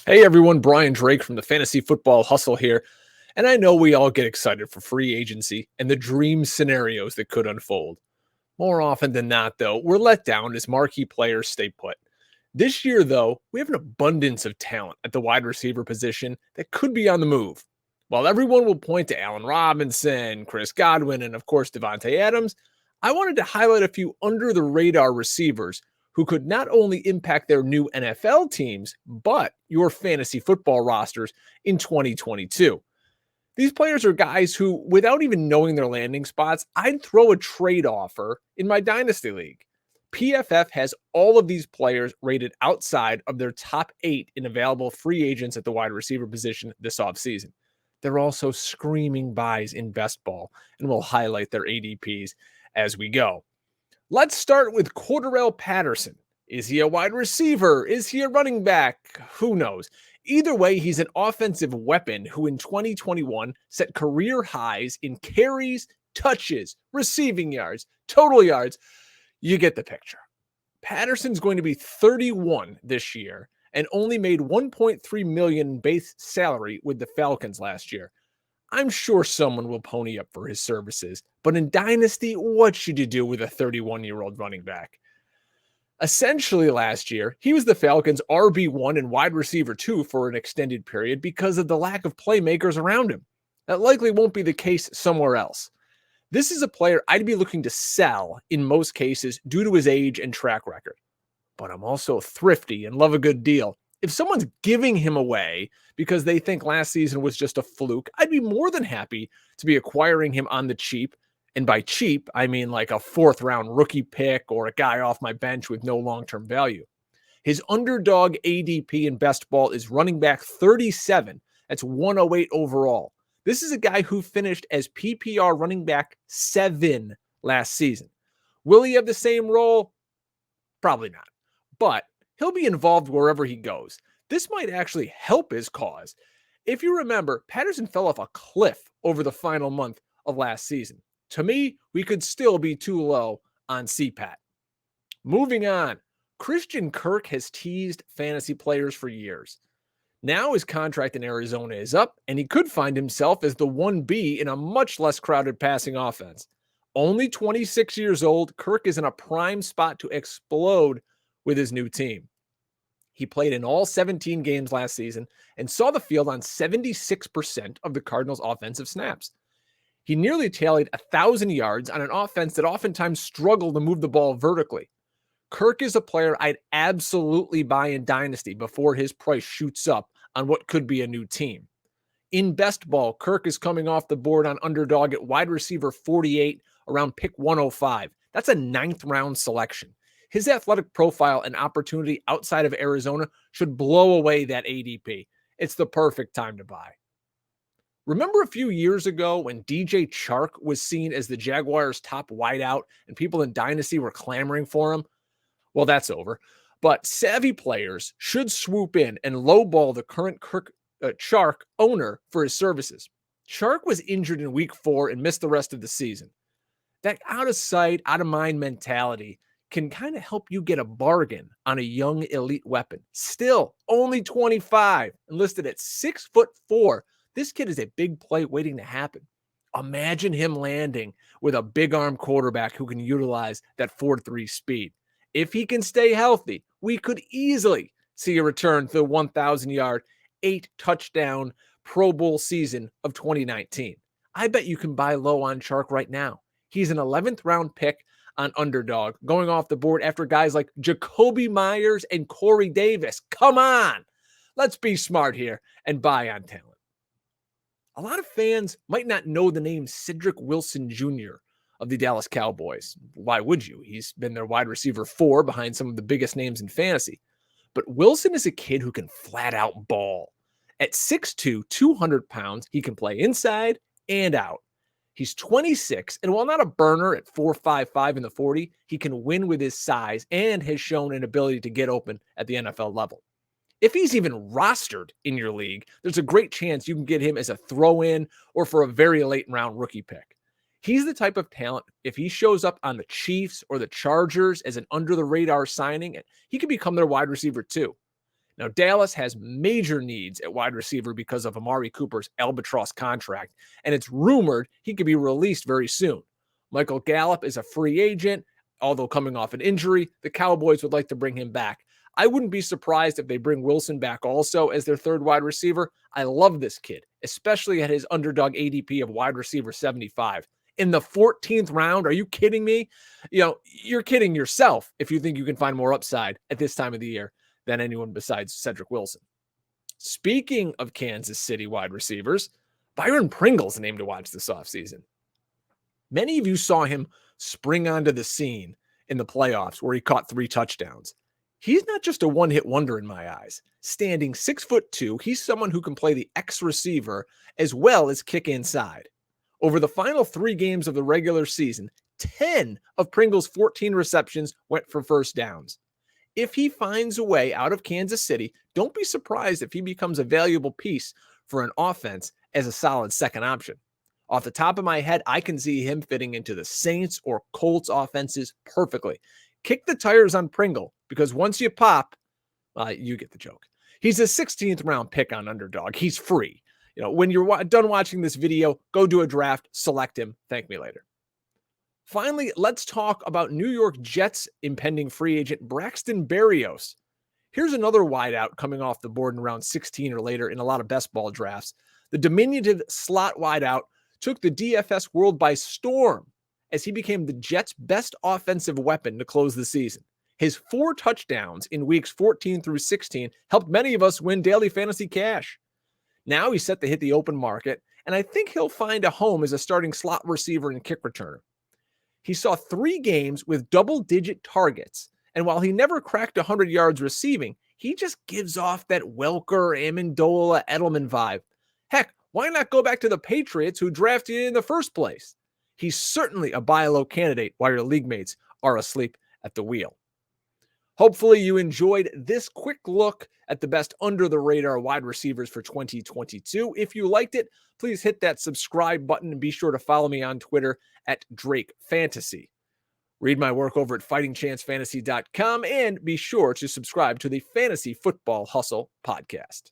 Hey everyone, Brian Drake from the Fantasy Football Hustle here. And I know we all get excited for free agency and the dream scenarios that could unfold. More often than not, though, we're let down as marquee players stay put. This year, though, we have an abundance of talent at the wide receiver position that could be on the move. While everyone will point to Allen Robinson, Chris Godwin, and of course Devontae Adams, I wanted to highlight a few under the radar receivers who could not only impact their new NFL teams, but your fantasy football rosters in 2022. These players are guys who, without even knowing their landing spots, I'd throw a trade offer in my dynasty league. PFF has all of these players rated outside of their top 8 in available free agents at the wide receiver position this offseason. They're also screaming buys in best ball, and we'll highlight their ADPs as we go. Let's start with Cordarrelle Patterson. Is he a wide receiver? Is he a running back? Who knows? Either way, he's an offensive weapon who in 2021 set career highs in carries, touches, receiving yards, total yards. You get the picture. Patterson's going to be 31 this year and only made $1.3 million base salary with the Falcons last year. I'm sure someone will pony up for his services, but in Dynasty, what should you do with a 31-year-old running back? Essentially, last year, he was the Falcons' RB1 and wide receiver 2 for an extended period because of the lack of playmakers around him. That likely won't be the case somewhere else. This is a player I'd be looking to sell in most cases due to his age and track record. But I'm also thrifty and love a good deal. If someone's giving him away because they think last season was just a fluke, I'd be more than happy to be acquiring him on the cheap. And by cheap, I mean like a 4th-round rookie pick or a guy off my bench with no long-term value. His underdog ADP in best ball is running back 37. That's 108 overall. This is a guy who finished as PPR running back 7 last season. Will he have the same role? Probably not. But he'll be involved wherever he goes. This might actually help his cause. If you remember, Patterson fell off a cliff over the final month of last season. To me, we could still be too low on CPAT. Moving on, Christian Kirk has teased fantasy players for years. Now his contract in Arizona is up, and he could find himself as the 1B in a much less crowded passing offense. Only 26 years old, Kirk is in a prime spot to explode with his new team. He played in all 17 games last season and saw the field on 76% of the Cardinals' offensive snaps. He nearly tallied 1,000 yards on an offense that oftentimes struggled to move the ball vertically. Kirk is a player I'd absolutely buy in Dynasty before his price shoots up on what could be a new team. In best ball, Kirk is coming off the board on underdog at wide receiver 48 around pick 105. That's a 9th-round selection. His athletic profile and opportunity outside of Arizona should blow away that ADP. It's the perfect time to buy. Remember a few years ago when DJ Chark was seen as the Jaguars' top wideout and people in Dynasty were clamoring for him? Well, that's over. But savvy players should swoop in and lowball the current Chark owner for his services. Chark was injured in week 4 and missed the rest of the season. That out of sight, out of mind mentality can kind of help you get a bargain on a young elite weapon. Still, only 25 and listed at 6'4". This kid is a big play waiting to happen. Imagine him landing with a big arm quarterback who can utilize that 4.3 speed. If he can stay healthy, we could easily see a return to the 1,000-yard, 8-touchdown Pro Bowl season of 2019. I bet you can buy low on Chark right now. He's an 11th-round pick on underdog, going off the board after guys like Jacoby Myers and Corey Davis. Come on. Let's be smart here and buy on talent. A lot of fans might not know the name Cedrick Wilson Jr. of the Dallas Cowboys. Why would you? He's been their wide receiver 4 behind some of the biggest names in fantasy. But Wilson is a kid who can flat out ball. At 6'2", 200 pounds, he can play inside and out. He's 26, and while not a burner at 4.55 in the 40, he can win with his size and has shown an ability to get open at the NFL level. If he's even rostered in your league, there's a great chance you can get him as a throw-in or for a very late-round rookie pick. He's the type of talent, if he shows up on the Chiefs or the Chargers as an under-the-radar signing, he could become their wide receiver too. Now, Dallas has major needs at wide receiver because of Amari Cooper's albatross contract, and it's rumored he could be released very soon. Michael Gallup is a free agent, although coming off an injury. The Cowboys would like to bring him back. I wouldn't be surprised if they bring Wilson back also as their third wide receiver. I love this kid, especially at his underdog ADP of wide receiver 75. In the 14th round, are you kidding me? You're kidding yourself if you think you can find more upside at this time of the year than anyone besides Cedrick Wilson. Speaking of Kansas City wide receivers, Byron Pringle's named to watch this offseason. Many of you saw him spring onto the scene in the playoffs where he caught 3 touchdowns. He's not just a one-hit wonder in my eyes. Standing 6'2", he's someone who can play the X receiver as well as kick inside. Over the final 3 games of the regular season, 10 of Pringle's 14 receptions went for first downs. If he finds a way out of Kansas City, don't be surprised if he becomes a valuable piece for an offense as a solid second option. Off the top of my head, I can see him fitting into the Saints or Colts offenses perfectly. Kick the tires on Pringle, because once you pop, you get the joke. He's a 16th round pick on Underdog. He's free. When you're done watching this video, go do a draft, select him. Thank me later. Finally, let's talk about New York Jets impending free agent Braxton Berrios. Here's another wideout coming off the board in round 16 or later in a lot of best ball drafts. The diminutive slot wideout took the DFS world by storm as he became the Jets' best offensive weapon to close the season. His 4 touchdowns in weeks 14 through 16 helped many of us win daily fantasy cash. Now he's set to hit the open market, and I think he'll find a home as a starting slot receiver and kick returner. He saw 3 games with double-digit targets, and while he never cracked 100 yards receiving, he just gives off that Welker, Amendola, Edelman vibe. Heck, why not go back to the Patriots who drafted you in the first place? He's certainly a buy low candidate while your league mates are asleep at the wheel. Hopefully you enjoyed this quick look at the best under-the-radar wide receivers for 2022. If you liked it, please hit that subscribe button and be sure to follow me on Twitter at Drake Fantasy. Read my work over at fightingchancefantasy.com and be sure to subscribe to the Fantasy Football Hustle podcast.